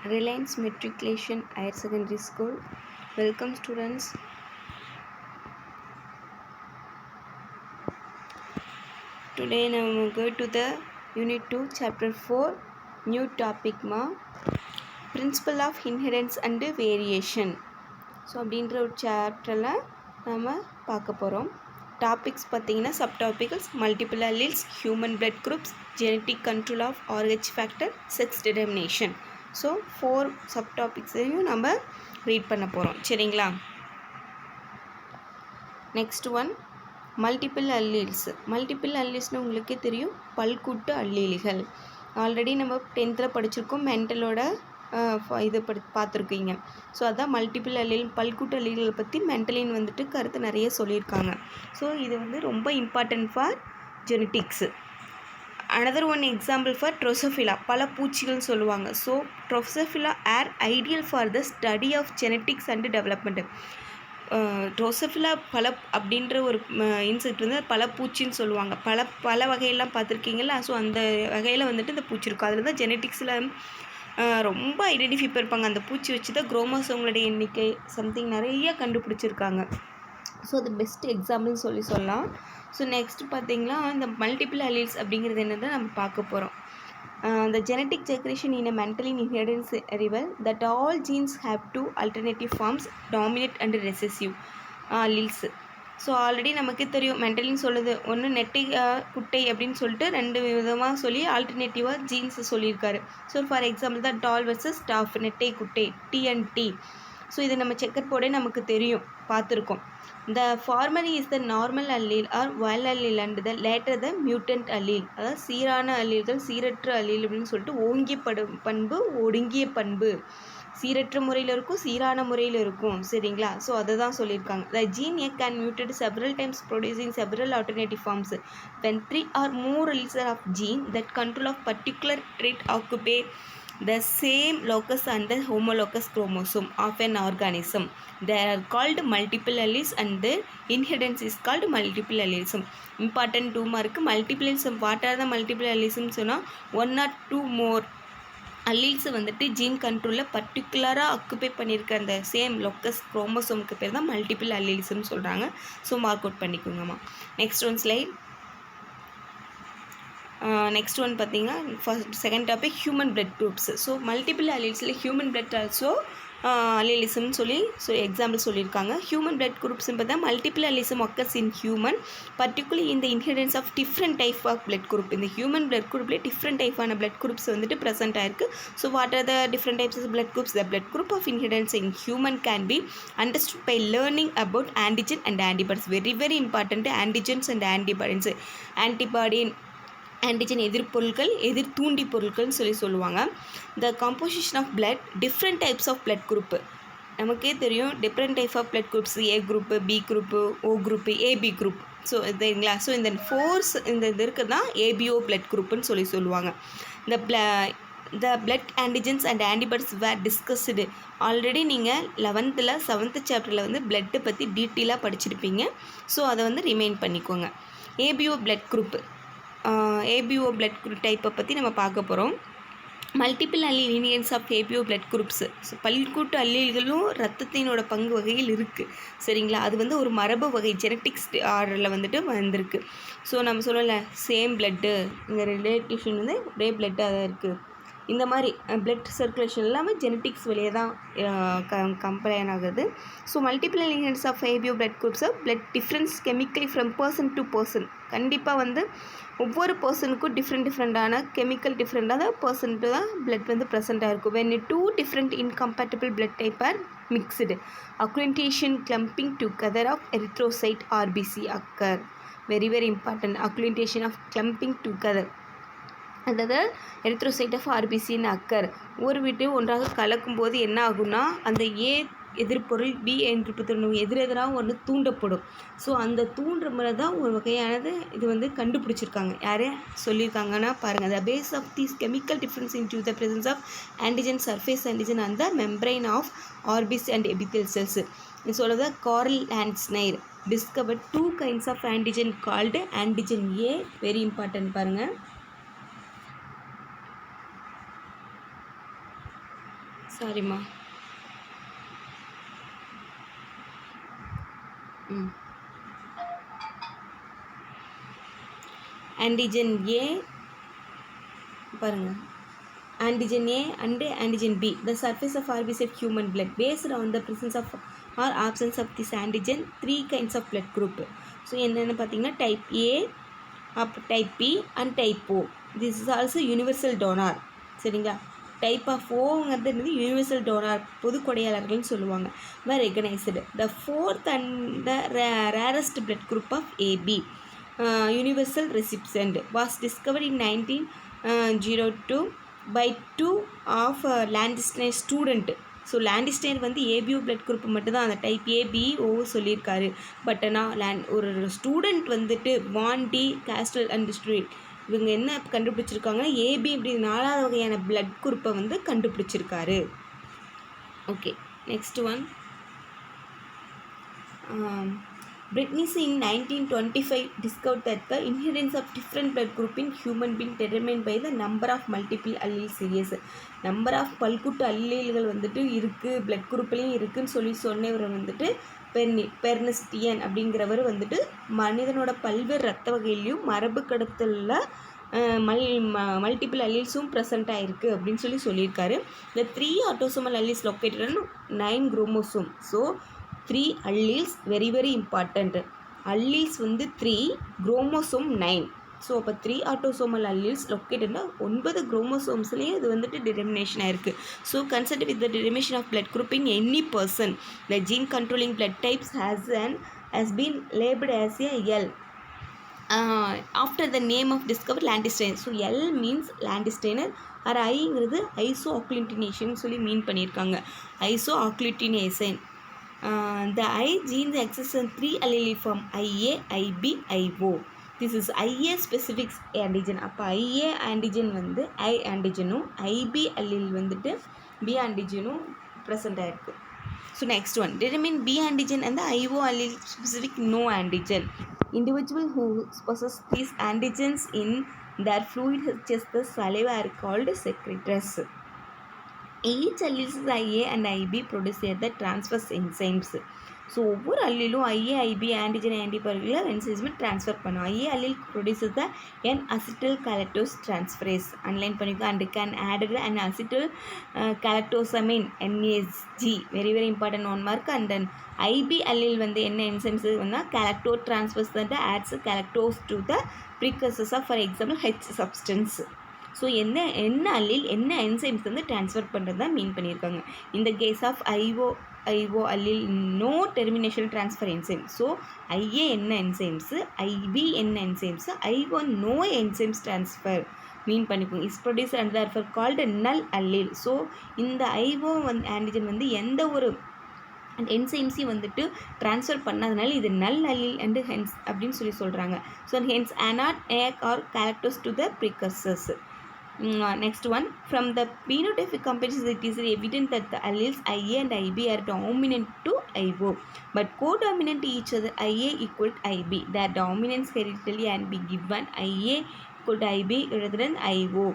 Reliance Matriculation Higher Secondary School. Welcome students. Today now we go to the Unit 2 Chapter 4 New topic Principle of Inheritance and Variation. So அப்படின்ற ஒரு சாப்டரில் நம்ம பார்க்க போகிறோம். Topics பார்த்திங்கன்னா subtopics multiple alleles, human blood groups, genetic control of RH factor, sex determination. So 4 சப்டாபிக்ஸையும் நம்ம read பண்ண போகிறோம். சரிங்களா? Next one multiple alleles. மல்டிபிள் அல்லீல்ஸ்னு உங்களுக்கே தெரியும், பல்கூட்டு அல்லீல்கள். ஆல்ரெடி நம்ம 10th படிச்சிருக்கோம், மென்டலோட இதை பார்த்துருக்கீங்க. ஸோ அதான் மல்டிபிள் அல்லீல், பல்கூட்டு அல்லீல்களை பற்றி மென்டலின் வந்துட்டு கருத்து நிறைய சொல்லியிருக்காங்க. ஸோ இது வந்து ரொம்ப important for genetics. Another one example for drosophila, பல பூச்சிகள் சொல்லுவாங்க. So drosophila are ideal for the study of genetics and development. Drosophila பல அப்படின்ற ஒரு இன்செக்ட் வந்து பல பூச்சின்னு சொல்லுவாங்க. பல வகையெல்லாம் பார்த்துருக்கீங்களா? ஸோ அந்த வகையில் வந்துட்டு இந்த பூச்சி இருக்கும். அதில் தான் ஜெனட்டிக்ஸில் ரொம்ப ஐடென்டிஃபை பண்ணியிருப்பாங்க. அந்த பூச்சி வச்சு தான் குரோமோசோம்களுடைய எண்ணிக்கை சம்திங் நிறைய கண்டுபிடிச்சிருக்காங்க. ஸோ அது பெஸ்ட் எக்ஸாம்பிள்னு சொல்லலாம். ஸோ நெக்ஸ்ட் பார்த்திங்கன்னா இந்த மல்டிபிள் அல்லீல்ஸ் அப்படிங்கிறது என்னதான் நம்ம பார்க்க போகிறோம். The genetic generation in a mentally inheritance rival that all genes have two alternative forms, dominant and recessive alleles. So already நமக்கு தெரியும், மென்டலின்னு சொல்லுது ஒன்று நெட்டை குட்டை அப்படின்னு சொல்லிட்டு 2 விதமாக சொல்லி ஆல்டர்னேட்டிவாக ஜீன்ஸை சொல்லியிருக்காரு. ஸோ ஃபார் எக்ஸாம்பிள் தான் டால் வர்சஸ் ஸ்டாஃப், நெட்டை குட்டை, TNT. ஸோ இது நம்ம செக்கர் போர்டே நமக்கு தெரியும், பார்த்துருக்கோம். The former is the normal allele or wild allele and the later the mutant allele. அதாவது சீரான அல்லீல்கள், சீரற்ற அல்லீல் அப்படின்னு சொல்லிட்டு ஓங்கிய பண்பு, ஒடுங்கிய பண்பு. சீரற்ற முறையில் இருக்கும், சீரான முறையில் இருக்கும். சரிங்களா? ஸோ அதை தான் சொல்லியிருக்காங்க. The gene A can mutate several times producing several alternative forms. When 3 or more alleles of gene that control of particular trait occupy the same locus on the homologous chromosome of an organism, they are called multiple alleles and the inheritance is called multiple allelism. Important 2 mark multiple allelism. What are the multiple allelism? சொன்னால் 1 or 2 more alleles வந்துட்டு gene கண்ட்ரோலில் பர்டிகுலராக occupy பண்ணியிருக்க அந்த same லொக்கஸ் குரோமோசோமுக்கு பேர் தான் multiple அல்லீல்ஸ்னு சொல்கிறாங்க. ஸோ மார்க் அவுட் பண்ணிக்கோங்கம்மா. Next one slide. Next one பார்த்தீங்கன்னா second topic human blood groups. So multiple அல்லீல்ஸில் ஹியூமன் பிளட் ஆல்சோ அல்லீலிசம்னு சொல்லி எக்ஸாம்பிள் சொல்லியிருக்காங்க. ஹியூமன் பிளட் குரூப்ஸ்னு பார்த்தா multiple allelism occurs in human, particularly in the inheritance of different type of blood group. இந்த human blood குரூப்லேயே different டைப்பான blood groups வந்துட்டு ப்ரெசென்ட் ஆயிருக்கு. So what are the different types of blood groups? The blood group of inheritance in human can be understood by learning about antigen and antibodies. Very very important antigens and antibodies. Antibody antigen எதிர்பொருட்கள், எதிர் தூண்டி பொருட்கள்னு சொல்லுவாங்க. The composition of blood, different types of blood group நமக்கே தெரியும். Different type of blood groups, A group, B group, O group, AB group. So இதுங்களா? So இந்த fours இந்த இது இருக்குது தான் ஏபிஓ பிளட் குரூப்புன்னு சொல்லுவாங்க. The blood antigens and antibodies were discussed. Already நீங்கள் 11th 7th சாப்டரில் வந்து பிளட்டை பற்றி டீட்டெயிலாக படிச்சிருப்பீங்க. ஸோ அதை வந்து ரிமைண்ட் பண்ணிக்கோங்க. ABO blood group, ABO blood group டைப்பை பற்றி நம்ம பார்க்க போகிறோம். Multiple allele inheritance of ABO blood groups. So பல்கூட்டு அல்லீல்களும் ரத்தத்தினோட பங்கு வகையில் இருக்குது. சரிங்களா? அது வந்து ஒரு மரபு வகை ஜெனட்டிக்ஸ் ஆர்டரில் வந்துட்டு வந்திருக்கு. ஸோ நம்ம சொல்லலை சேம் பிளட்டு, இந்த ரிலேட்டிவ்ஷன் வந்து ஒரே பிளட்டாக தான் இருக்குது. இந்த மாதிரி பிளட் சர்க்குலேஷன் எல்லாமே ஜெனட்டிக்ஸ் வழியே தான் கம்பைன் ஆகுது. So multiple inheritance of ABO blood groups of blood difference chemically from person to person. கண்டிப்பாக வந்து ஒவ்வொரு பர்சனுக்கும் டிஃப்ரெண்டான கெமிக்கல் டிஃப்ரெண்டான பர்சன்ட்டு தான் பிளட் வந்து ப்ரெசென்ட்டாக இருக்கும். When 2 different incompatible blood type are mixed, occlusion clumping together of erythrocyte RBC occur. Very very important, occlusion of clumping together அதாவது erythrocyte of ஆர்பிசின்னு occur. ஒரு வீட்டு ஒன்றாக கலக்கும்போது என்ன ஆகும்னா அந்த ஏ எதிர்பொருள் பி எதிர்ப்பு எதிரெதிராக ஒன்று தூண்டப்படும். ஸோ அந்த தூண்டுற முறை தான் ஒரு வகையானது இது வந்து கண்டுபிடிச்சிருக்காங்க. யாரே சொல்லியிருக்காங்கன்னா பாருங்கள். The base of these chemical difference in to the presence of antigen, surface antigen and the membrane of RBC and epithelial cells. இது சொல்கிறத Karl Landsteiner discover 2 kinds of antigen called antigen A. Very important பாருங்கள். சாரிம்மா. Antigen ஏ பாருங்கள், antigen A and antigen B. The surface of RBC human blood based on the presence of or absence of this antigen, 3 kinds of blood group. So என்னென்னு பார்த்தீங்கன்னா type A, type B and type O. This is also universal donor. சரிங்களா? Type of ஓங்கிறது universal donor, பொது கொடையாளர்கள்னு சொல்லுவாங்க. were recognized. The fourth and the rarest blood group of AB, universal recipient, was discovered in 1902 by 2 of Landsteiner student. So லேண்டிஸ்டைனர் வந்து ABO blood group மட்டும்தான் அந்த type ABO சொல்லியிருக்காரு. But ஆனால் ஒரு student வந்துட்டு வான்டி castle and street இவங்க என்ன கண்டுபிடிச்சிருக்காங்கன்னா AB இப்படி 4வது வகையான பிளட் குரூப்பை வந்து கண்டுபிடிச்சிருக்காரு. Okay, next one. Britney in 1925 discovered that the inheritance of different blood group in human being determined by the number of multiple allele series. Number of பல்குட்டு அல்லீல்கள் வந்துட்டு இருக்குது, பிளட் குரூப்லேயும் இருக்குதுன்னு சொன்னவர் வந்துட்டு பெர்னஸ்டியன் அப்படிங்கிறவர் வந்துட்டு மனிதனோட பல்வேறு ரத்த வகையிலையும் மரபு கடத்தலில் மல்டிபிள் அல்லீல்ஸும் ப்ரெசென்ட் ஆகிருக்கு அப்படின்னு சொல்லியிருக்காரு. இந்த 3 autosomal alleles located in 9 chromosome. So 3 alleles very very important. Alleles வந்து 3, குரோமோசோம் 9. ஸோ அப்போ 3 ஆட்டோசோமல் அல்லீல்ஸ் லொக்கேட்டட்னா 9 குரோமோசோம்ஸ்லேயும் இது வந்துட்டு டிட்டர்மினேஷன் ஆயிருக்கு. So concerned with the determination of blood group in any person, the gene controlling blood types has been labeled as a L after the name of discovered Landsteiner. So L means Landsteiner or ஐங்கிறது ஐசோஆக்லிட்டினேஷன் சொல்லி மீன் பண்ணியிருக்காங்க. ஐசோஆக்லிட்டினேஷன். The I genes exist in 3 allele form, IA, IB, IO. This is IA specific antigen. அப்போ IA antigen வந்து I antigenum, IB allele வந்துட்டு B antigenum present ஆயிருக்கு. So next one, determine B antigen and the IO allele specific no antigen. Individual who possess these antigens in their fluid such as the saliva are called secretors. Each alleles IA and IB produce the transverse enzymes. So ஒவ்வொரு அல்லிலும் IA, IB antigen ஆன்டிபாடிகளை enzymes transfer பண்ணும். IA allele produces the n acetyl galactose transferase, underline பண்ணிக்கோ, and can add an acetyl galactosamine NAG, very very important 1 mark. And then IB allele வந்து என்ன enzymes வந்தால் galactose transferase that adds galactose to the precursors of, for example, H substance. So என்ன allele என்ன enzymes வந்து transfer பண்ணுறது தான் mean பண்ணியிருக்காங்க. இந்த case of IO allele no termination transfer enzyme. So IA என்ன என்சைம்ஸு, ஐபி என்ன enzymes, IO no enzymes transfer mean பண்ணிக்கோங்க. Is produce and therefore called null allele. So இந்த ஐஓ ஆன்டிஜன் வந்து எந்த ஒரு என்சைம்ஸையும் வந்துட்டு ட்ரான்ஸ்ஃபர் பண்ணாதனால இது நல் அல்லீல் அண்ட் ஹென்ஸ் அப்படின்னு சொல்கிறாங்க. ஸோ ஹென்ஸ் அனாட் ஏக் are characters to the precursors. Next one, from the phenotypic comparison it is evident that the alleles IA and IB are dominant to IO but co-dominant to each other. IA equal to IB, their dominance hereditary and be given IA equal to IB rather than IO.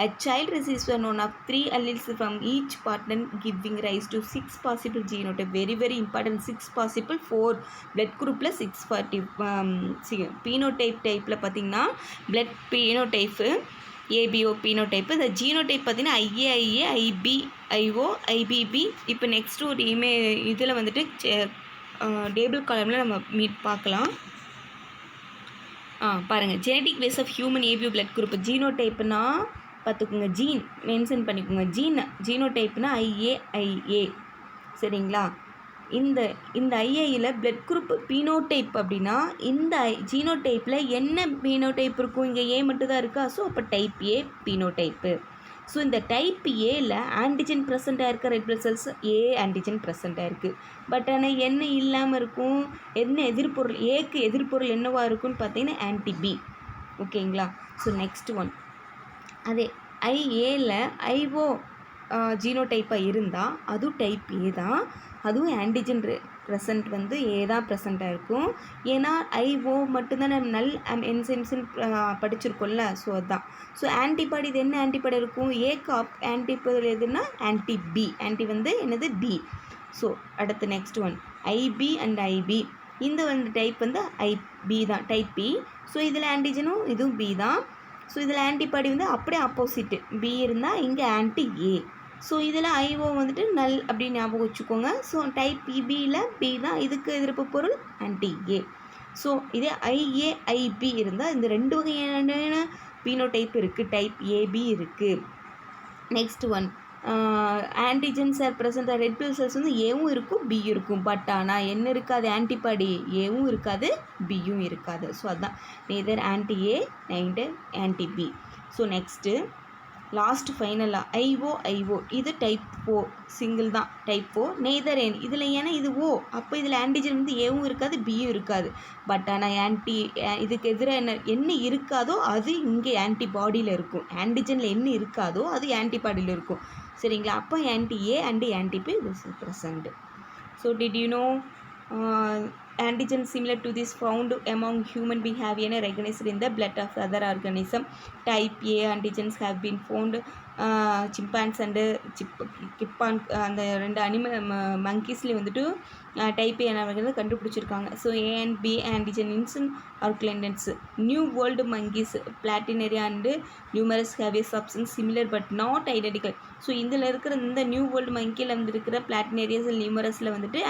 A child receives one of 3 alleles from each partner giving rise to 6 possible genotype. Very very important, 6 possible, 4 blood group plus 640 phenotype type பார்த்தீங்கன்னா blood phenotype ABO phenotype. இந்த genotype பார்த்தீங்கன்னா IAIA, IB, IO, IBB. இப்போ next ஒரு இதில் வந்துட்டு table காலமில் நம்ம பார்க்கலாம். பாருங்கள், genetic base of human ABO blood group. ஜீனோடைப்புனா பார்த்துக்கோங்க, ஜீன் மென்ஷன் பண்ணிக்கோங்க. ஜீனோடைப்னா ஐஏஐஏ. சரிங்களா? இந்த ஐஏயில் பிளட் குரூப் பீனோடைப் அப்படின்னா இந்த ஜீனோடைப்பில் என்ன பீனோடைப் இருக்கும், இங்கே ஏ மட்டும் தான் இருக்கா. ஸோ அப்போ டைப் ஏ பீனோடைப்பு. ஸோ இந்த டைப் ஏல ஆன்டிஜன் ப்ரெசென்ட்டாக இருக்க ரெட் பிளட் செல்ஸ் ஏ ஆன்டிஜன் ப்ரெசென்ட்டாக இருக்குது. பட் ஆனால் என்ன இல்லாமல் இருக்கும், என்ன எதிர்பொருள், ஏக்கு எதிர்பொருள் என்னவாக இருக்குன்னு பார்த்தீங்கன்னா ஆன்டிபி. ஓகேங்களா? ஸோ நெக்ஸ்ட் ஒன், அதே ஐஏல ஐஓ ஜீனோடைப்பாக இருந்தால் அதுவும் டைப் ஏ தான். அதுவும் ஆன்டிஜன் ப்ரெசன்ட் வந்து ஏ தான் ப்ரெசண்ட்டாக இருக்கும். ஏன்னா ஐஓ மட்டும்தான் நம்ம நல் என்சைம்ஸ்ன்னு படிச்சிருக்கோம்ல. ஸோ அதுதான். ஸோ ஆன்டிபாடி இது என்ன ஆன்டிபாடி இருக்கும்? ஏக்கு ஆன்டிபாடி எதுன்னா ஆன்டி பி. ஆன்டி வந்து என்னது பி. ஸோ அடுத்து next one IP and IP. இந்த வந்து டைப் வந்து ஐபி தான், டைப் பி. ஸோ இதில் ஆன்டிஜனும் இதுவும் பி தான். ஸோ இதில் ஆன்டிபாடி வந்து அப்படியே ஆப்போசிட்டு பி இருந்தால் இங்கே ஆன்டி ஏ. ஸோ இதில் ஐஓ வந்துட்டு நல் அப்படின்னு ஞாபகம் வச்சுக்கோங்க. ஸோ டைப் பிபியில் பி தான், இதுக்கு எதிர்ப்பு பொருள் ஆன்டி ஏ. ஸோ இதே ஐஏ ஐபி இருந்தால் இந்த 2 வகையான பீனோடைப் இருக்குது. டைப் ஏபி இருக்குது. Next one antigens are present red bill cells வந்து ஏவும் இருக்கும் பியும் இருக்கும். பட் ஆனால் என்ன இருக்காது? ஆன்டிபாடி ஏவும் இருக்காது பியும் இருக்காது. ஸோ அதுதான் neither anti A neither anti B. So next last ஃபைனலாக ஐஓ இது டைப் ஓ சிங்கிள் தான், டைப் ஓ நெய்தர் என். இதில் ஏன்னா இது ஓ, அப்போ இதில் ஆன்டிஜன் வந்து ஏவும் இருக்காது பியும் இருக்காது. பட் ஆனால் இதுக்கு எதிராக என்ன இருக்காதோ அது இங்கே ஆன்டிபாடியில் இருக்கும். ஆன்டிஜனில் என்ன இருக்காதோ அது ஆன்டிபாடியில் இருக்கும். சரிங்களா? அப்போ anti A and anti B this is present. So did you know antigen similar to this found among human being have been recognized in the blood of other organism. Type A antigens have been found chimpanzees and chimpan அந்த 2 animal மங்கீஸ்லேயே வந்துட்டு type A வந்து கண்டுபிடிச்சிருக்காங்க. So A and B antigens are கிளைண்டன்ஸ். New world monkeys பிளாட்டினரியா and numerous have a substance similar but not identical. So இதில் இருக்கிற இந்த new world மங்கியில் வந்து இருக்கிற பிளாட்டினரியாஸ் நியூமரஸில் வந்துட்டு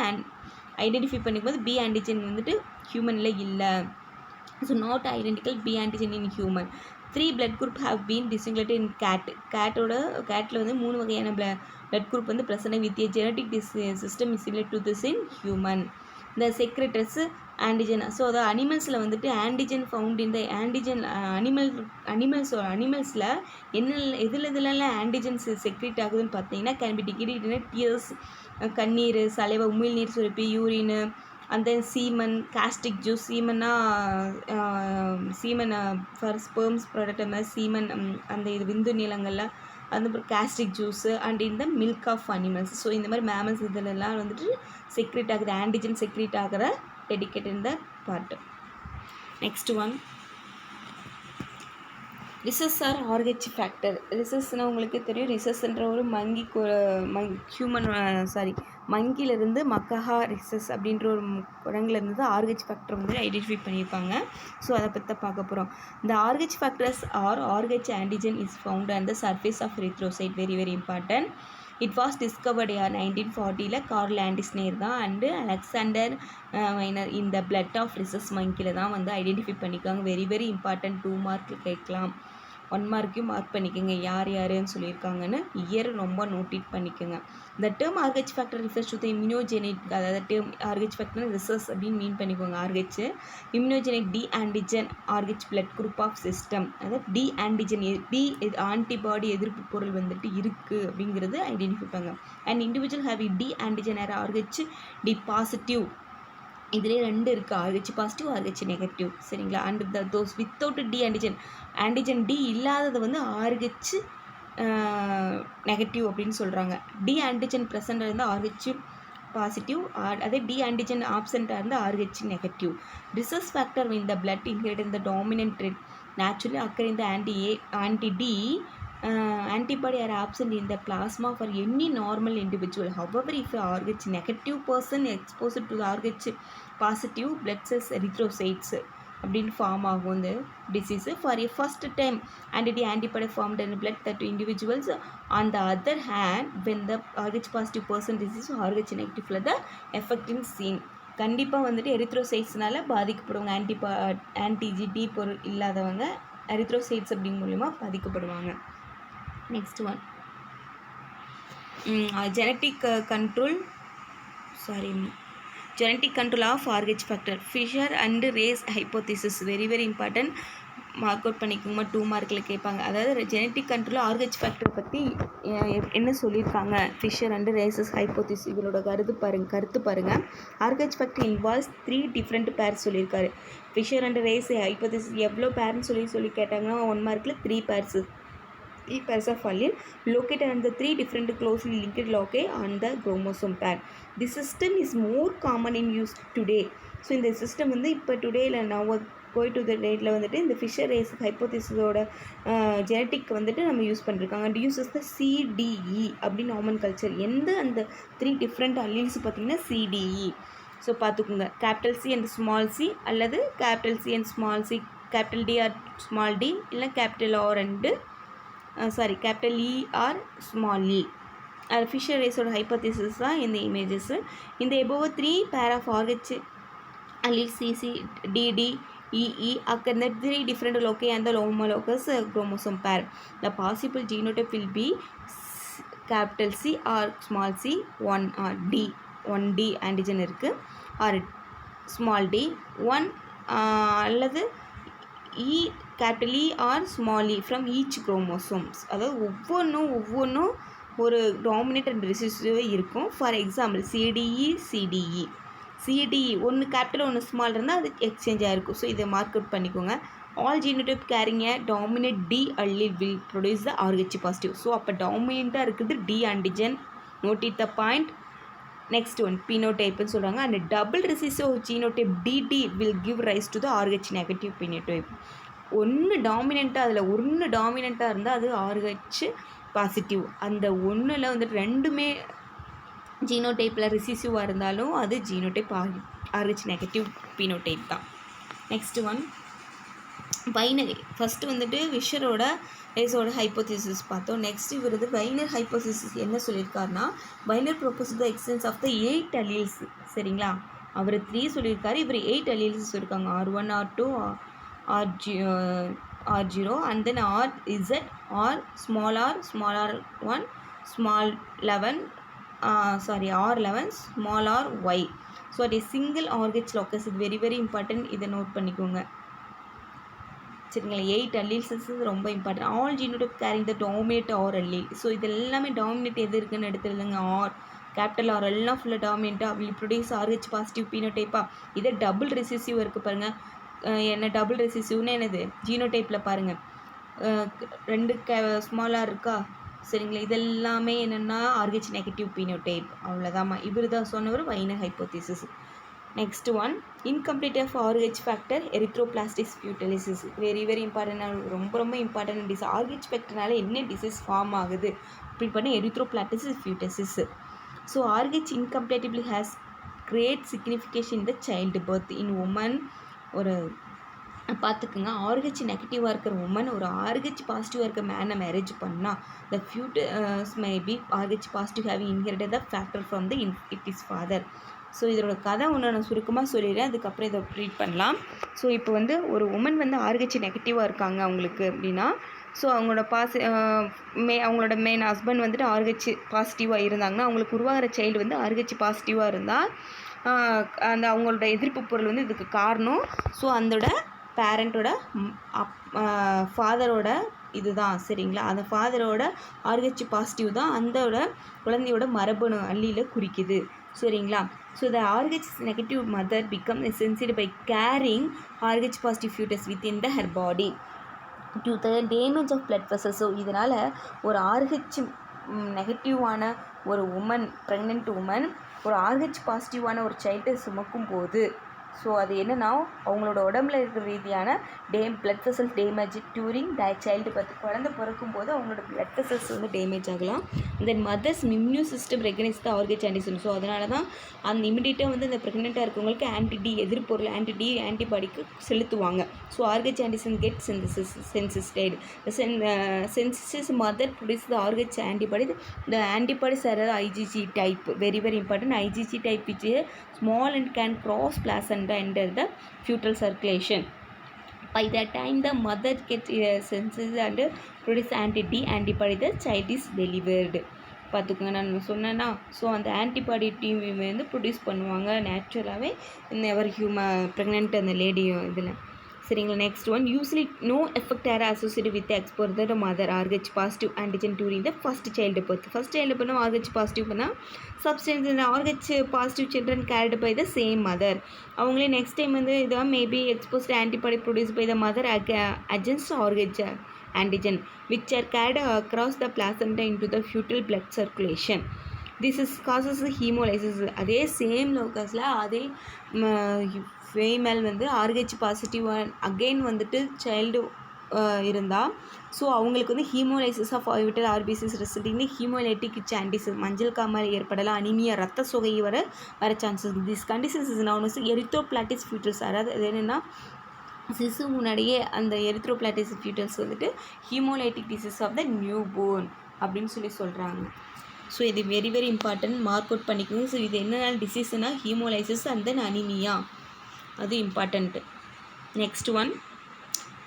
ஐடென்டிஃபை பண்ணிக்கும்போது பி ஆன்டிஜன் வந்துட்டு ஹியூமனில் இல்லை. So not identical B antigen in human. 3 blood group have been distinguished in கேட்டில் வந்து 3 வகையான blood group வந்து present with A genetic system is similar to this in human. இந்த செக்ரெட்டர்ஸ் ஆன்டிஜன். ஸோ அதாவது அனிமல்ஸில் வந்துட்டு ஆன்டிஜன் ஃபவுண்ட் இந்த ஆன்டிஜன் அனிமல்ஸில் எதுலலாம் ஆன்டிஜன்ஸ் செக்ரெட் ஆகுதுன்னு பார்த்தீங்கன்னா கேன் பி டிகிரேட் டியர்ஸ், கண்ணீர், சலைவ, உமிழ்நீர் சுரப்பி, யூரின், அந்த semen, gastric juice. Semen for sperms product மாதிரி சீமன் அந்த இது விந்து நிலங்களில் அதுக்கப்புறம் காஸ்டிக் ஜூஸு அண்ட் இந்த மில்க் ஆஃப் அனிமல்ஸ். ஸோ இந்த மாதிரி மேமல்ஸ் இதிலெல்லாம் வந்துட்டு செக்ரெட் ஆகுது, ஆன்டிஜன் செக்ரெட் ஆகிற டெடிக்கேட் இந்த part. Next one rhesus or Rh factor. ரிசஸ்னால் உங்களுக்கு தெரியும், ரிசஸ்ன்ற ஒரு மங்கிலிருந்து மக்கஹா ரிசஸ் அப்படின்ற ஒரு குரங்கிலிருந்து ஆர்ஹெச் ஃபேக்டர் வந்து ஐடென்டிஃபை பண்ணியிருப்பாங்க. ஸோ அதை பற்றி தான் பார்க்க போகிறோம். இந்த Rh factors R Rh antigen is found on the surface of erythrocyte. Very very important. It was discovered 1940 Karl Landsteiner தான் அண்டு அலெக்சாண்டர் மைனர் இந்த பிளட் ஆஃப் ரிசஸ் மங்கியில் தான் வந்து ஐடென்டிஃபை பண்ணியிருக்காங்க. Very very important. 2 மார்க்கில் கேட்கலாம், 1 மார்க்கையும் மார்க் பண்ணிக்கோங்க யார் யாருன்னு சொல்லியிருக்காங்கன்னு. இயர் ரொம்ப நோட்டிட் பண்ணிக்கோங்க. இந்த term Rh factor refers to the immunogenic. அதாவது டேர்ம் ஆர்ஹெச் ஃபேக்டர் ரிசஸ் அப்படின்னு மீன் பண்ணிக்கோங்க. Rh immunogenic D antigen Rh blood group of system. அதாவது டி ஆன்டிஜன் டி ஆன்டிபாடி எதிர்ப்பு பொருள் வந்துட்டு இருக்குது அப்படிங்கிறது ஐடென்டிஃபை பண்ணுங்க. And individual have D antigen are Rh D positive. இதிலே 2 இருக்குது, ஆர்ஹெச் பாசிட்டிவ் ஆர்ஹெச் நெகட்டிவ். சரிங்களா? And those without D antigen D இல்லாதது வந்து ஆர்ஹெச் நெகட்டிவ் அப்படின்னு சொல்கிறாங்க. டி ஆன்டிஜன் ப்ரெசண்டாக இருந்தால் ஆர்ஹெச் பாசிட்டிவ், அதே டி ஆன்டிஜன் ஆப்சென்ட்டாக இருந்தால் Rh negative. Rhesus factor in the blood inherit in the dominant trait naturally occur in the anti-D antibody are absent in the plasma for any normal individual. However, if a RH negative person exposed to the RH positive blood cells erythrocytes அப்படின்னு form ஆகும் இந்த disease. For a first time antibody formed in blood that individuals. On the other hand, when the RH positive person disease RH negative the effect in seen. கண்டிப்பாக வந்துட்டு எரித்ரோசைட்ஸ்னால பாதிக்கப்படுவாங்க. ஆன்டிஜிடி பொருள் இல்லாதவங்க erythrocytes அப்படிங்க மூலிமா பாதிக்கப்படுவாங்க. Next one genetic control of Rh factor. Fisher and Race hypothesis. Very very important. Mark out பண்ணிக்கோங்க. 2 மார்க்கில் கேட்பாங்க. அதாவது ஜெனட்டிக் கண்ட்ரோல் ஆர்ஹெச் ஃபேக்டர் பற்றி என்ன சொல்லியிருக்காங்க. ஃபிஷர் அண்டு ரேசஸ் ஹைப்போதிசிஸ் இதனோட கருத்து பாருங்கள். Rh factor involves 3 different pairs சொல்லியிருக்காரு. ஃபிஷர் அண்டு ரேஸ் ஹைப்போதிசிஸ் எவ்வளோ பேர்னு சொல்லி கேட்டாங்கன்னா 1 மார்க்கில் 3 pairs. 3 pairs of allele located on the 3 different closely linked loci on the chromosome pair. This system is more common in use today. So இந்த system வந்து இப்போ டுடேயில் நான் கோய் டு த டேட்டில் வந்துட்டு இந்த ஃபிஷர் ரேஸ் ஹைப்போதிஸோட ஜெனட்டிக் வந்துட்டு நம்ம யூஸ் பண்ணிருக்காங்க. அண்ட் யூஸஸ் த சிடிஇ அப்படின்னு நார்மல் கல்ச்சர். எந்த அந்த 3 டிஃப்ரெண்ட் அல்லீல்ஸ் பார்த்திங்கன்னா சிடிஇ. ஸோ பார்த்துக்குங்க, capital C and small C அல்லது capital C and small C, capital D or small D, இல்லை capital or and capital E or small E. Fisher ரேஸோட hypothesis தான் இந்த images. இந்த above 3 pair of Rh allele CC, DD, EE occur in the 3 different loci and the homologous chromosome pair. The possible genotype will be capital C or small c, 1 or D, 1D antigen இருக்கு, or small d, 1 அல்லது E, capital E or small e from each chromosomes. அதாவது ஒவ்வொன்றும் ஒரு dominate and recessive இருக்கும். For example CDE சிடிஇ ஒன்று capital ஒன்று small இருந்தால் அது எக்ஸ்சேஞ்ச் ஆகிருக்கும். ஸோ இதை மார்க் அவுட் பண்ணிக்கோங்க. All genotype carrying a dominate D allele will produce the Rh positive. So அப்போ டாமினேட்டாக இருக்குது D antigen. Note it the point. Next one பினோடைப்னு சொல்கிறாங்க. And double recessive genotype DD will give rise to the Rh negative phenotype. ஒன்று டாமினண்ட்டாக அதில் ஒன்று டாமினண்ட்டாக இருந்தால் அது ஆர்ஹெச் பாசிட்டிவ். அந்த ஒன்றில் வந்துட்டு ரெண்டுமே ஜீனோடைப்பில் ரிசிசிவாக இருந்தாலும் அது ஜீனோடைப் ஆர்ஹெச் நெகட்டிவ் பினோடைப் தான். Next one binary. ஃபஸ்ட்டு வந்துட்டு விஷரோட ரேஸோட ஹைப்போதிசிஸ் பார்த்தோம். நெக்ஸ்ட் இவரது பைனர் ஹைப்போதிசிஸ் என்ன சொல்லியிருக்காருன்னா, Wiener propose the existence of the 8 alleles. சரிங்களா, அவர் 3 சொல்லியிருக்காரு, இவர் 8 அல்லீல்ஸ் சொல்லியிருக்காங்க. R1, R2, R0 and then RZ, R, small r1, small 11, R11, small r y. So அது சிங்கிள் ஆர்ஹெச் லோக்கஸ். இது வெரி வெரி இம்பார்ட்டன்ட், இதை நோட் பண்ணிக்கோங்க. சரிங்களா, 8 அல்லீல்ஸ் ரொம்ப important. All genotype carrying the dominate R allele. So இது எல்லாமே dominate எது இருக்குன்னு எடுத்துருதுங்க. ஆர், கேபிட்டல் ஆர் எல்லாம் ஃபுல்லாக டாமினேட்டாக வில் ப்ரொடியூஸ் ஆர்ஹெச் பாசிட்டிவ் பினோடைப்பா. இதே டபுள் ரெசிசிவ் இருக்குது பாருங்கள். என்ன டபுள் ரெசிசிவ்னு என்னது, ஜீனோடைப்பில் பாருங்கள் 2 ஸ்மாலாக இருக்கா. சரிங்களா, இதெல்லாமே என்னென்னா ஆர்ஹெச் நெகட்டிவ் பினோடைப். அவ்வளோதாம்மா, இவர் தான் சொன்னவர் Wiener hypothesis. Next one incomplete of Rh factor erythroblastic fetalis. Very very important, ரொம்ப இம்பார்ட்டன்ட் டிசீஸ். ஆர்ஹெச் ஃபேக்டர்னால என்ன டிசீஸ் ஃபார்ம் ஆகுது அப்படி பண்ண erythroblastic fetalis. So Rh incompatibility has great signification in the child birth in woman. ஒரு பார்த்துக்குங்க, Rh நெகட்டிவாக இருக்கிற உமன் ஒரு ஆர்ஹெச் பாசிட்டிவாக இருக்க மேனை மேரேஜ் பண்ணால் the fetus may be Rh positive having inherited the factor from the is father. So இதோட கதை ஒன்று நான் சுருக்கமாக சொல்லிடுறேன், அதுக்கப்புறம் இதை ட்ரீட் பண்ணலாம். ஸோ இப்போ வந்து ஒரு உமன் வந்து ஆர்ஹெச் நெகட்டிவாக இருக்காங்க அவங்களுக்கு அப்படின்னா, ஸோ அவங்களோட அவங்களோட மெயின் ஹஸ்பண்ட் வந்துட்டு ஆர்ஹெச் பாசிட்டிவாக இருந்தாங்கன்னா அவங்களுக்கு உருவாகிற சைல்டு வந்து ஆர்ஹெச் பாசிட்டிவாக இருந்தால் அந்த அவங்களோட எதிர்ப்பு பொருள் வந்து இதுக்கு காரணம். ஸோ அதோட பேரண்ட்டோட ஃபாதரோட இதுதான். சரிங்களா, அந்த ஃபாதரோட ஆர்ஹெச் பாசிட்டிவ் தான் அந்தோட குழந்தையோட மரபணு அல்லியில் குறிக்குது. சரிங்களா, so the Rh negative mother become sensitive by carrying Rh positive ஃபியூட்டஸ் within the her body to the damage of blood vessels. So இதனால் ஒரு ஆர்ஹெச் நெகட்டிவான ஒரு உமன், ப்ரெக்னென்ட் உமன் ஒரு ஆர்ஹெச் பாசிட்டிவான ஒரு சைல்டை சுமக்கும் போது ஸோ அது என்னென்னா அவங்களோட உடம்புல இருக்கிற ரீதியான blood vessels damage during the child குழந்தை பிறக்கும்போது அவங்களோட பிளட் வெசல்ஸ் வந்து டேமேஜ் ஆகலாம். Then mother's immune system recognise the Rh antigen. So அதனால தான் அந்த இமிடியேட்டாக வந்து இந்த ப்ரெக்னெண்ட்டாக இருக்கவங்களுக்கு ஆன்டி-டி எதிர்ப்பொருள் ஆன்டி-டி ஆன்டிபாடிக்கு செலுத்துவாங்க. So Rh antigen get sensitised சென்சிஸ் mother produce the Rh antibody. The antibodies are IgG type. Very very important. IgG type which small and can cross placenta enter the fetal circulation. By that time the mother gets senses and produce anti-D antibody, the child is delivered. பார்த்துக்கோங்க, நான் சொன்னேன்னா so அந்த antibody team வந்து produce பண்ணுவாங்க நேச்சுரலாகவே இந்த எவர் pregnant அந்த லேடியும் இதில். சரிங்களா, next one usually no effect are associate with export mother Rh positive antigen during the first child birth. First child பண்ணால் ஆர்ஹெச் பாசிட்டிவ் பண்ணால் substance Rh positive children carried by the same mother. அவங்களே next time வந்து இதான் maybe exposed antibody produce by the mother against Rh antigen which are carried across the placenta into the fetal blood circulation. This is causes hemolysis. அதே same லோக்கஸில் அதே female வந்து RH positive again வந்துட்டு child இருந்தால் so அவங்களுக்கு வந்து hemolysis of fetal RBCs resulting hemolytic jaundice மஞ்சள் காமால் ஏற்படலாம் அனிமியா ரத்த சொகை வர chances. This conditions is known as erythroblastosis fetalis. அதாவது அது என்னென்னா சிசு முன்னாடியே அந்த எரித்ரோபிளாட்டிஸ் ஃபியூட்டல்ஸ் வந்துட்டு hemolytic disease of the newborn அப்படின்னு சொல்கிறாங்க. ஸோ இது very very important, mark out பண்ணிக்கோங்க. ஸோ இது என்னென்ன டிசீஸ்னால் ஹீமோலைசிஸ் அண்ட் தென் அனிமியா, அது important. Next one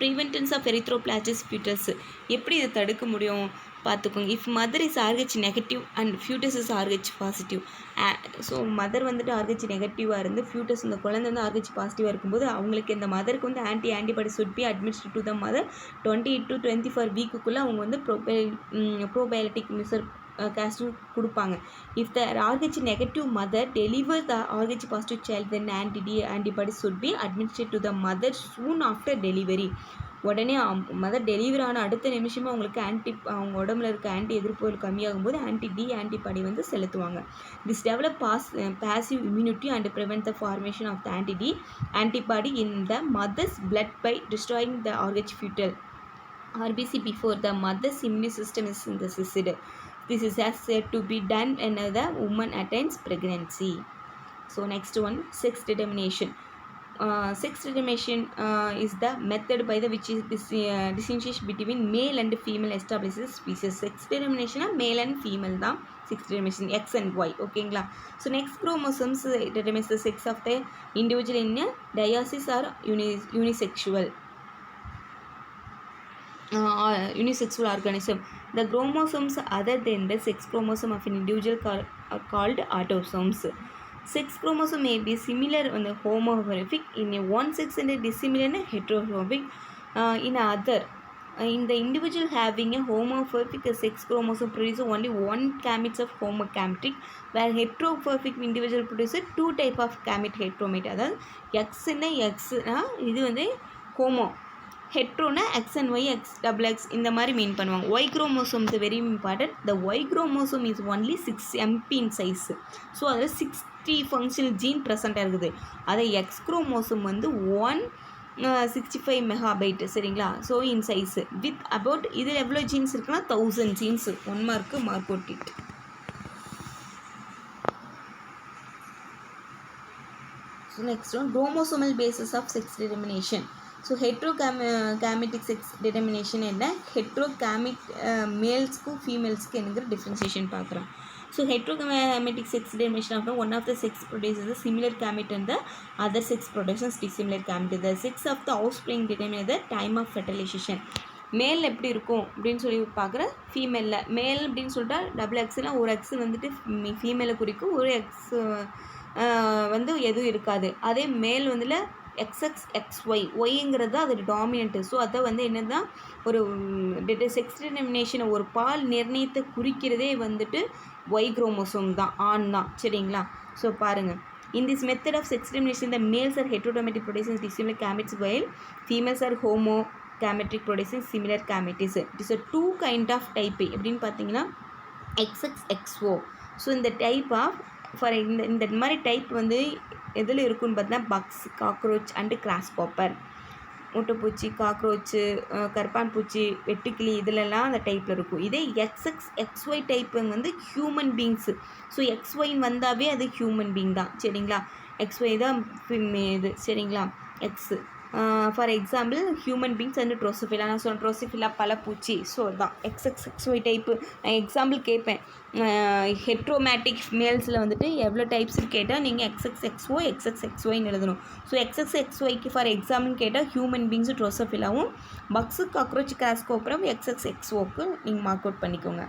prevention of erythroblastosis fetalis. எப்படி இதை தடுக்க முடியும் பார்த்துக்கோங்க. If mother is RH negative and fetus is RH positive. So mother வந்துட்டு RH நெகட்டிவாக இருந்து ஃபியூட்டஸ் இந்த குழந்தை வந்து RH பாசிட்டிவாக இருக்கும்போது அவங்களுக்கு இந்த மதருக்கு வந்து antibody should be administrate to the mother 28 to 24 வீக்குக்குள்ளே அவங்க வந்து ப்ரோபயோட்டிக் மிசர் கேஸ்ட்டும் கொடுப்பாங்க. If the RH negative mother deliver the RH positive child then antibody should be administrate to the mother soon after delivery. உடனே mother delivery ஆன அடுத்த நிமிஷமாக அவங்களுக்கு அவங்க உடம்புல இருக்க எதிர்ப்புகள் கம்மியாகும்போது ஆன்டிபாடி வந்து செலுத்துவாங்க. This develop passive immunity and prevent the formation of the antibody in the mother's blood by destroying the RH fetal RBC before the mother's immune system is synthesized. This is as said to be done when the woman attains pregnancy. So next one, sex determination. Sex determination is the method by the which is distinguish between male and female establishes species. Sex determination male and female da sex determination X and Y. okayங்களா. So next chromosomes determines the sex of the individual in a diasis or unisexual organism. The chromosomes other than the sex chromosome of an individual are called autosomes. Sex chromosome may be similar on the homomorphic in a one sex and dissimilar in a heteromorphic in other. In the individual having a homomorphic sex chromosome produces only one gametes of homogametic, where heteromorphic individual produces two type of gamete heteromate. அதாவது X இது வந்து homo, ஹெட்ரோனா X and Y XX இந்த மாதிரி மீன் பண்ணுவாங்க. Y chromosome is very important. The Y chromosome is only 6 MP in size. So அதில் 60 functional gene ப்ரெசண்ட்டாக இருக்குது. அதை X chromosome வந்து 165 மெகாபைட், சரிங்களா. So in size with about இதில் எவ்வளோ ஜீன்ஸ் இருக்குன்னா 1000 genes. 1 mark mark out. So next one chromosomal basis of sex determination. So heterogametic sex determination என்ன, heterogamic மேல்ஸ்க்கும் ஃபீமேல்ஸ்க்கு என்னங்கிற டிஃப்ரென்சியேஷன் பார்க்குறோம். So heterogametic sex determination of one of the sex produces similar gamete and the other sex production dissimilar gamete. The sex of the offspring determine the time of fertilisation. Male எப்படி இருக்கும் அப்படின்னு சொல்லி பார்க்குற ஃபீமேலில் மேல் அப்படின்னு சொல்லிட்டா XX ஒரு X வந்துட்டு ஃபீமேலை குறிக்கும், ஒரு X வந்து எதுவும் இருக்காது. அதே மேல் வந்துல XXXY ஒய்ங்கிறது தான் அது டாமினண்ட்டு. ஸோ அதை வந்து என்னதான் ஒரு செக்ஸ் டிட்டர்மினேஷனை ஒரு பால் நிர்ணயத்தை குறிக்கிறதே வந்துட்டு Y குரோமோசோம் தான், ஆண் தான், சரிங்களா. ஸோ பாருங்கள், in this method of sex determination the males are heterogametic producing dissimilar gametes while females are homogametic producing similar gametes. It is a two kind of type எப்படின்னு பார்த்தீங்கன்னா XXXO. So இந்த type of இந்த மாதிரி type வந்து எதில் இருக்குன்னு பார்த்தீங்கன்னா bugs, cockroach and grasshopper. முட்டைப்பூச்சி, காக்ரோச்சு, கருப்பான் பூச்சி, வெட்டுக்கிளி இதிலெல்லாம் அந்த டைப்பில் இருக்கும். இதே XXXY டைப்புங்க வந்து ஹியூமன் பீங்ஸு. ஸோ XYன்னு வந்தாவே அது ஹியூமன் பீங் தான், சரிங்களா. XY தான் இது, சரிங்களா. X for example human beings and drosophila. நான் சொன்ன ட்ரோசோஃபிலா பழப்பூச்சி. ஸோ தான் XXXY டைப்பு. நான் எக்ஸாம்பிள் கேட்பேன், ஹெட்ரோமேட்டிக் மேல்ஸில் வந்துட்டு எவ்வளோ டைப்ஸ்னு கேட்டால் நீங்கள் XXXO XXXYன்னு எழுதணும். ஸோ XXXYக்கு ஃபார் எக்ஸாம்பிள் கேட்டால் ஹியூமன் பீங்ஸு ட்ரோசோஃபிலாவும், பக்ஸு, காக்ரோச், கிராஸ்கோப்ரம் XXXOக்கு நீங்கள் மார்க் அவுட் பண்ணிக்கோங்க.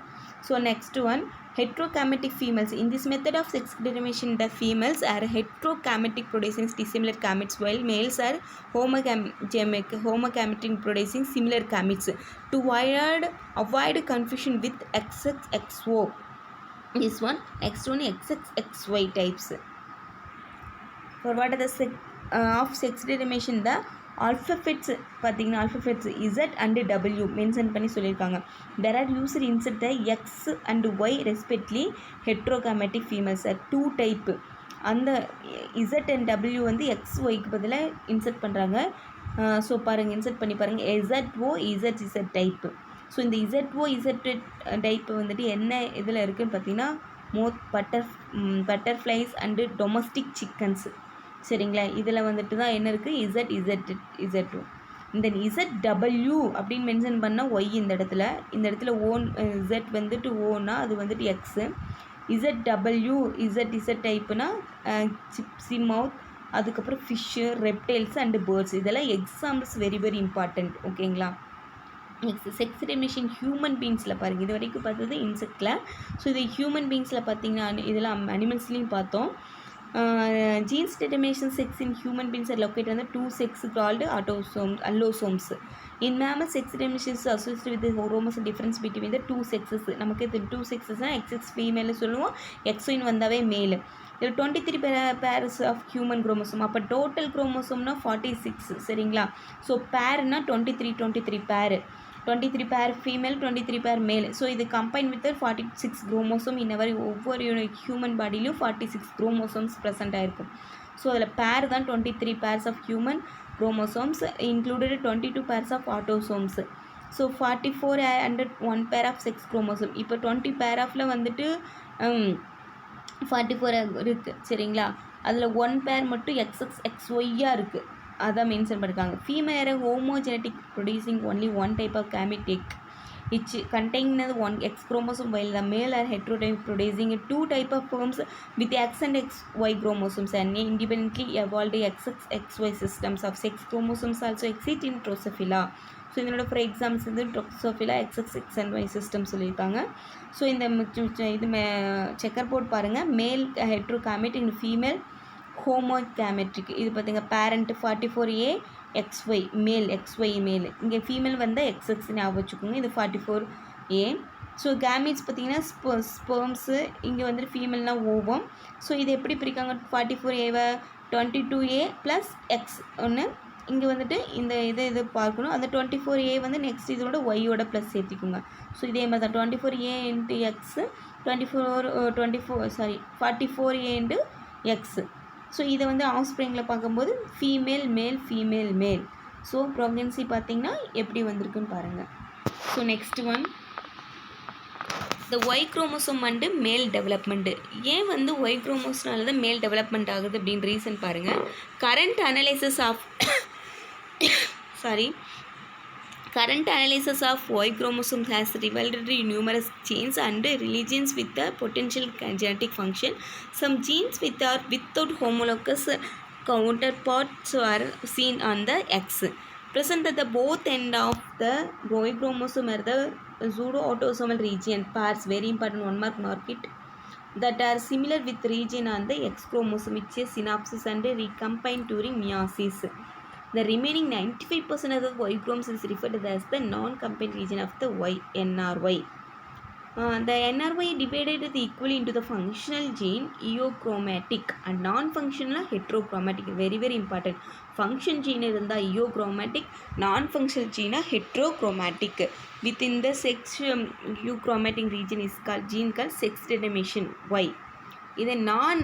So next one heterogametic females. In this method of sex determination the females are heterogametic producing dissimilar gametes while males are homogametic producing similar gametes. To avoid confusion with XXXO, this one next one XXXY types. For what are the of sex determination, the alphabets பார்த்தீங்கன்னா alphabets Z and W mention பண்ணி சொல்லியிருக்காங்க. There are user insert the X and Y respectively heterogametic females are 2 type. அந்த Z and W வந்து X ஒய்க்கு பதிலாக insert பண்ணுறாங்க. So பாருங்கள், insert பண்ணி பாருங்கள். இசட்ஓ இசட் டைப்பு. ஸோ இந்த இசட்ஓ இசட் டைப்பு வந்துட்டு என்ன இதில் இருக்குதுன்னு பார்த்தீங்கன்னா பட்டர்ஃப்ளைஸ் அண்டு டொமஸ்டிக் சிக்கன்ஸ். சரிங்களா, இதில் வந்துட்டு தான் என்ன இருக்குது, இசட். இந்த இசட்-டபிள்யூ அப்படின்னு மென்ஷன் பண்ணால் ஒய் இந்த இடத்துல ஓன் இசட் வந்துட்டு ஓனா அது வந்துட்டு எக்ஸு. இசட்-டபிள்யூ இசட் டைப்புனா சிப்ஸி மவுத், அதுக்கப்புறம் ஃபிஷ்ஷு, ரெப்டைல்ஸ் அண்டு பேர்ட்ஸ். இதெல்லாம் எக்ஸாம்பிள்ஸ் வெரி வெரி இம்பார்ட்டண்ட். ஓகேங்களா. நெக்ஸ்ட் செக்ஸ் டெர்மினேஷன் ஹியூமன் பீங்ஸில் பாருங்கள். இது வரைக்கும் பார்த்தது இன்செக்டில். ஸோ இது ஹியூமன் பீங்ஸில் பார்த்தீங்கன்னா இதெல்லாம் அனிமல்ஸ்லேயும் பார்த்தோம். Jeans determination sex in human beings are located on the 2 sex called allosomes. In mammals, sex determination is associated with the chromosomal difference between the 2 sexes. நமக்கு இது 2 sexes XX female சொல்லுவோம், XY வந்தாவே மேல். இதில் 23 pairs of human chromosome. அப்போ total குரோமோசோம்னா 46. சரிங்களா. So பேர்னா 23 பேர். 23 பேர் ஃபீமேல், 23 பேர் மேல். ஸோ இது கம்பைன் வித் 46 குரோமோசோம். இந்த மாதிரி ஒவ்வொரு ஹியூமன் பாடியிலும் 46 குரோமோசோம்ஸ் ப்ரெசென்ட் ஆகிருக்கும். ஸோ அதில் பேர் தான் 23 pairs of human chromosomes, included 22 pairs of autosomes. So 44 and 1 pair of sex chromosome. இப்போ 20 பேர் ஆஃபில் வந்துட்டு 44 இருக்குது. சரிங்களா. அதில் 1 பேர் மட்டும் XXXYயாக இருக்குது. அதான் மென்ஷன் பண்ணியிருக்காங்க. Female homogenetic producing only 1 type of gametic which contain 1 X chromosome, while the male are heterotype producing 2 type of sperms with X and XY chromosomes and independently evolved XXXY systems of sex chromosomes also exist in Drosophila. So இதனோட for examples வந்து drosophila XXXY system சொல்லியிருக்காங்க. So இந்த இது checker board பாருங்கள். மேல் ஹெட்ரோகாமெட் இன் female ஹோமோகாமெட்ரிக். இது பார்த்திங்க parent 44A XY மேல், XY மேல். இங்கே ஃபீமேல் வந்தால் XX ஞாபகம் வச்சுக்கோங்க. இது 44A. ஸோ கேமிட்ஸ் பார்த்திங்கன்னா ஸ்பெர்ம்ஸு. இங்கே வந்துட்டு ஃபீமேல்னா ஓவம். ஸோ இது எப்படி பிரிக்காங்க, 44Aவை 22A + X ஒன்று. இங்கே வந்துட்டு இந்த இது பார்க்கணும். அந்த 24A வந்து நெக்ஸ்ட் இதோட ஒய்யோட ப்ளஸ் சேர்த்திக்குங்க. ஸோ இதே மாதிரி தான் 24A × X 44A × X. So இதை வந்து ஆஃப் ஸ்ப்ரிங்கில் பார்க்கும்போது ஃபீமேல் மேல் ஃபீமேல் மேல். ஸோ ப்ரெக்னன்சி பார்த்திங்கன்னா எப்படி வந்திருக்குன்னு பாருங்கள். ஸோ நெக்ஸ்ட் ஒன் இந்த ஒய் குரோமோசோம் அண்டு மேல் டெவலப்மெண்ட்டு. ஏன் வந்து ஒய் குரோமோசோம்னால தான் மேல் டெவலப்மெண்ட் ஆகுது அப்படின்னு ரீசன் பாருங்கள். Current analysis of Y chromosome has revealed numerous genes and regions with a potential genetic function. Some genes without homologous counterparts are seen on the X. Present at the both end of the Y chromosome are the pseudo-autosomal region pairs, very important 1 mark it, that are similar with region on the X chromosome which is synapses and recombine during meiosis. The remaining 95% of the Y chromosome is referred to as the non-combined region of the NRY. The NRY divided equally into the functional gene eochromatic and non-functional heterochromatic. Very very important. Function gene irundha eochromatic, non-functional gene heterochromatic. Within the sex euchromatic region is called gene called sex determination Y. இது நான்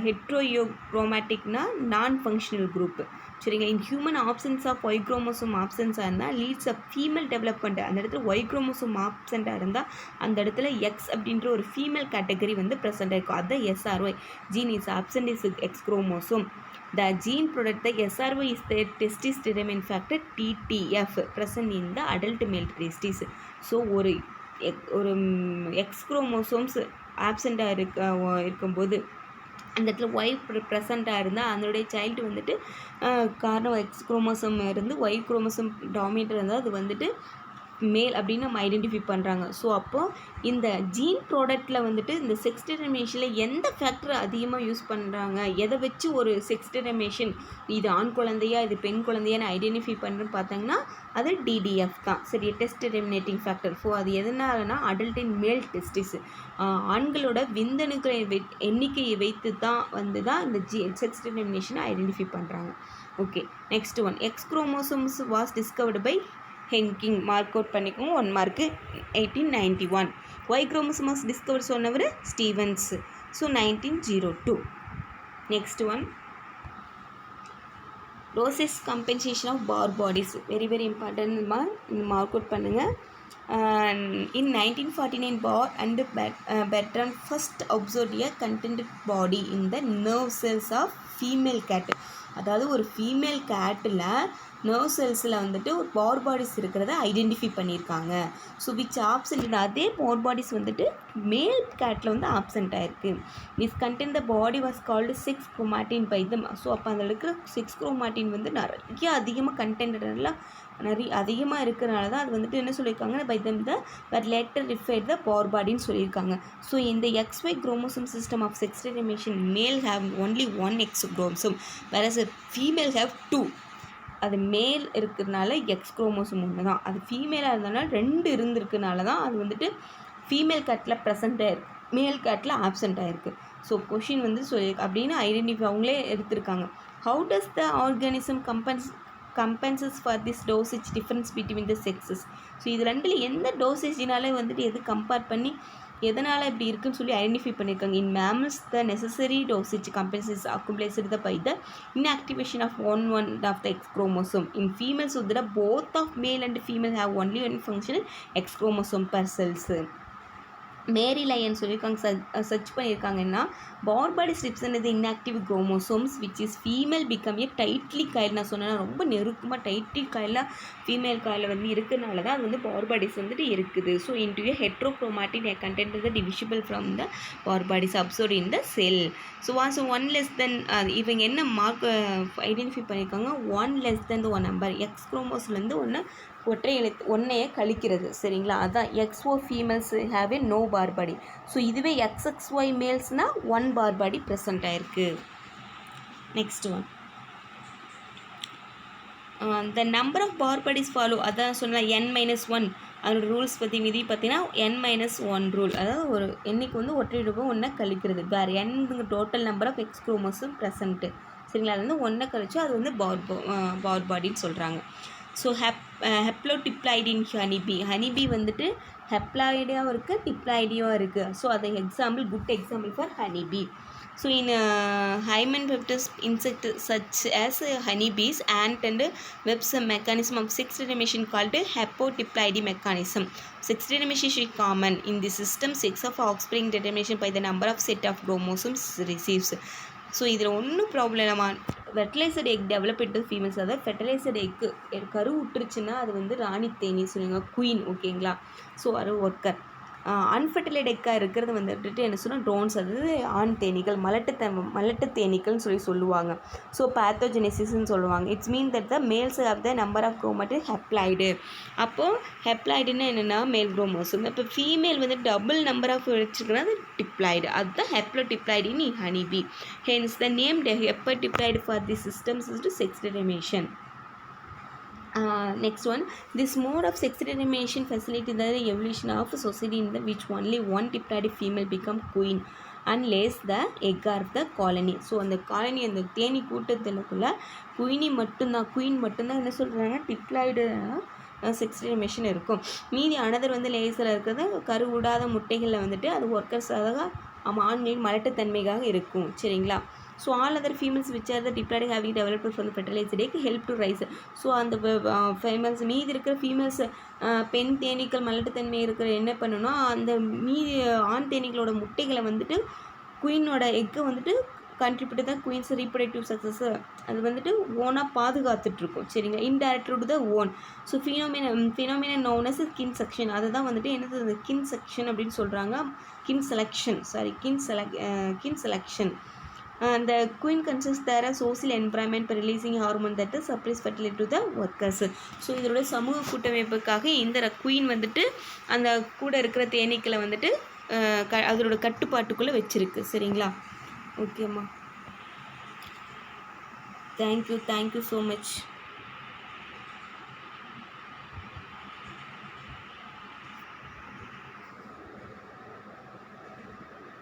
ஹெட்ரோயோக்ரோமேட்டிக்னா நான் functional group. சரிங்க. In human absence of Y chromosome ஆப்சன்ஸாக இருந்தால் leads a female development. அந்த இடத்துல Y chromosome ஆப்சண்ட்டாக இருந்தால் அந்த இடத்துல எக்ஸ் அப்படின்ற ஒரு ஃபீமேல் கேட்டகரி வந்து ப்ரெசென்ட் ஆகிருக்கும். அதுதான் SRY. Gene is absent is X chromosome. The gene product the SRY is the testis determinant factor TTF present in the adult male testis. So ஒரு X chromosomes ஆப்சண்ட்டாக இருக்கும்போது அந்த இடத்துல Y ப்ரெசண்ட்டாக இருந்தால் அதனுடைய child வந்துட்டு காரணம் எக்ஸ் குரோமோசோம் இருந்து Y chromosome dominate இருந்தால் அது வந்துட்டு மேல் அப்படின்னு நம்ம ஐடென்டிஃபை பண்ணுறாங்க. ஸோ அப்போது இந்த ஜீன் ப்ராடக்ட்டில் வந்துட்டு இந்த செக்ஸ் டிட்டர்மினேஷனில் எந்த ஃபேக்டர் அதிகமாக யூஸ் பண்ணுறாங்க, எதை வச்சு ஒரு செக்ஸ் டிட்டர்மினேஷன் இது ஆண் குழந்தையா இது பெண் குழந்தையான்னு ஐடென்டிஃபை பண்ணுறேன்னு பார்த்தாங்கன்னா அது டிடிஎஃப் தான். சரி, டெஸ்ட் டிட்டர்மினேட்டிங் ஃபேக்டர். ஸோ அது எதனாலனா அடல்ட் இன் மேல் டெஸ்டிஸ், ஆண்களோட விந்தணுக்களை எண்ணிக்கையை வைத்து தான் இந்த செக்ஸ் டிட்டர்மினேஷனை ஐடென்டிஃபை பண்ணுறாங்க. Okay, next one, X chromosomes was discovered by Henking. Mark out பண்ணிக்கோங்க, 1 mark. 1891. Y chromosome was discover சொன்னவர் Stevens. So 1902. Next one, dosage compensation of Barr bodies. Very very important. Mark out பண்ணுங்கள். In 1949, Barr and Bertrand first observed a contented body in the nerve cells of female cat. அதாவது ஒரு female கேட்டில் nerve செல்ஸில் வந்துட்டு ஒரு Barr bodies இருக்கிறத identify பண்ணியிருக்காங்க. So which absent, அதே பார் பாடிஸ் வந்துட்டு மேல் கேட்டில் வந்து ஆப்சென்ட் ஆகிருக்கு. This content the body was called sex chromatin by them. So அப்போ அதில் இருக்கிற செக்ஸ் குரோமாட்டின் வந்து நிறைய அதிகமாக கண்டென்ட்லாம் அதிகமாக இருக்கிறனால தான் அது வந்துட்டு என்ன சொல்லியிருக்காங்க, by them the but later referred the Barr பாடின்னு சொல்லியிருக்காங்க. ஸோ இந்த XY chromosome system of sex determination male have only 1 X chromosome whereas female have 2. அது மேல் இருக்கிறதுனால எக்ஸ் குரோமோசோம் ஒன்று தான், அது ஃபீமேலாக இருந்ததுனால 2 இருந்திருக்கனால தான் அது வந்துட்டு ஃபீமேல் கேட்டில் ப்ரெசென்ட் ஆகிருக்கு, மேல் கேட்டில் ஆப்சென்ட் ஆகிருக்கு. ஸோ கொஷின் வந்து சொல்லி அப்படின்னு ஐடென்டிஃபை அவங்களே எடுத்திருக்காங்க. How does the organism compensates for this dosage difference between the sexes. So இது ரெண்டில் எந்த டோசேஜினாலே வந்துட்டு எது கம்பேர் பண்ணி எதனால் இப்படி இருக்குன்னு சொல்லி ஐடென்டிஃபை பண்ணியிருக்காங்க. In mammals the necessary dosage compensates accumulated by the inactivation of one of the X chromosome. In females, so that both of male and female have only one functional X chromosome per cells. Mary Lyon சொல்லியிருக்காங்க, search பண்ணியிருக்காங்கன்னா Barr body ஸ்ட்ரிப்ஸ்ன்றது inactive chromosomes which is female become a tightly coil. நான் சொன்னேன்னா ரொம்ப நெருக்கமாக tightly காயிலாக female coil வந்து இருக்கிறனால தான் அது வந்து பார் பாடிஸ் வந்துட்டு இருக்குது. So into a heterochromatin a content is divisible from the Barr bodies observed in the cell. So was 1 less than இவங்க என்ன மார்க் ஐடென்டிஃபை பண்ணியிருக்காங்க, 1 less than the 1 number X குரோமோஸ்லேருந்து ஒற்றை எழுத்து ஒன்றையே கழிக்கிறது. சரிங்களா, அதுதான் XO females have a no Barr body. So இதுவே XXY மேல்ஸ்னால் 1 பார் பாடி ப்ரெசென்ட் ஆயிருக்கு. Next one, the number of Barr bodies follow. அதான் சொன்னால் N-1 அதோட ரூல்ஸ் பற்றி விதி பார்த்தீங்கன்னா N-1 ரூல். அதாவது ஒரு எண்ணிக்கை வந்து ஒற்றை ரூபம் 1 கழிக்கிறது. வேறு N total number of X chromosome present. சரிங்களா, அது வந்து 1 கழிச்சு அது வந்து பார் பாடின்னு சொல்கிறாங்க. So ஹெப்ளோடிப்ளாய்டு in honeybee. ஹனிபி வந்துட்டு ஹெப்ளாய்டியாகவும் இருக்குது, டிப்ளாய்டியாகவும் இருக்குது. ஸோ அது example, good example for honeybee. So in hymenopterous insect such as honeybees, ant and webs, a mechanism of sex determination called haplotyploid mechanism. Sex determination is common in the system. Sex of offspring determination by the number of set of chromosomes receives. So இதில் ஒன்றும் problem நம்ம ஃபெர்டிலைசட் egg develop into females. அதாவது ஃபெர்டிலைசட் egg கரு விட்டுருச்சுன்னா அது வந்து ராணி தேனி சொல்லுங்க, queen. ஓகேங்களா, so அது ஒர்க்கர். அன்ஃபெர்டிலைட் எக்காக இருக்கிறது வந்துட்டு என்ன சொன்னால் ட்ரோன்ஸ், அதாவது ஆண் தேனீக்கள், மலட்டு தேனீக்கள்னு சொல்லுவாங்க. ஸோ பேத்தோஜெனிசிஸ்ன்னு சொல்லுவாங்க. It's mean that the males have the number of chromatin haploid. அப்போது ஹெப்ளாய்டுன்னு என்னென்னா மேல் குரோமோசோம். இப்போ ஃபீமேல் வந்து டபுள் நம்பர் ஆஃப் வச்சுருக்குன்னா அது டிப்ளாய்டு. அதுதான் haplodiploid in honeybee. Hence the name haplodiploid for the systems is to sex determination. Next one, this mode of sex determination facilitates the evolution of a society in which only one diploid female become queen and lays the egg of the colony. So அந்த colony அந்த Theni கூட்டத்தினுக்குள்ள queen மட்டும்தான் என்ன சொல்கிறாங்க, diploid sex determination இருக்கும். மீதி another வந்து லேசரில் இருக்கிறது கரு விடாத முட்டைகளில் வந்துட்டு அது ஒர்க்கர்ஸாக ஆண்களின் மலட்டுத்தன்மைக்காக இருக்கும். சரிங்களா, so all other females which are the diploid having developed from the fertilised egg help to rise. So அந்த ஃபீமேல்ஸ் மீதி இருக்கிற ஃபீமேல்ஸ் பெண் தேனீக்கள் மலட்டுத்தன்மை இருக்கிற என்ன பண்ணணும்னா அந்த மீதி ஆண் தேனீக்களோட முட்டைகளை வந்துட்டு குயினோட எக்கை வந்துட்டு contribute the queen's reproductive success அது வந்துட்டு ஓனாக பாதுகாத்துட்ருக்கும். சரிங்களா, indirect to the own. So phenomena known as kin section. அதை தான் வந்துட்டு என்னது கின் செக்ஷன் அப்படின்னு சொல்கிறாங்க. Kin selection. the queen consists their social environment by releasing hormone that supplies fertility to the workers. So இதோட சமூக கூட்டமைப்புக்காக இந்த குயின் வந்துட்டு அந்த கூட இருக்கிற தேனீக்களை வந்துட்டு அதோட கட்டுப்பாட்டுக்குள்ளே வச்சிருக்கு. சரிங்களா? ஓகேம்மா, தேங்க்யூ ஸோ மச்.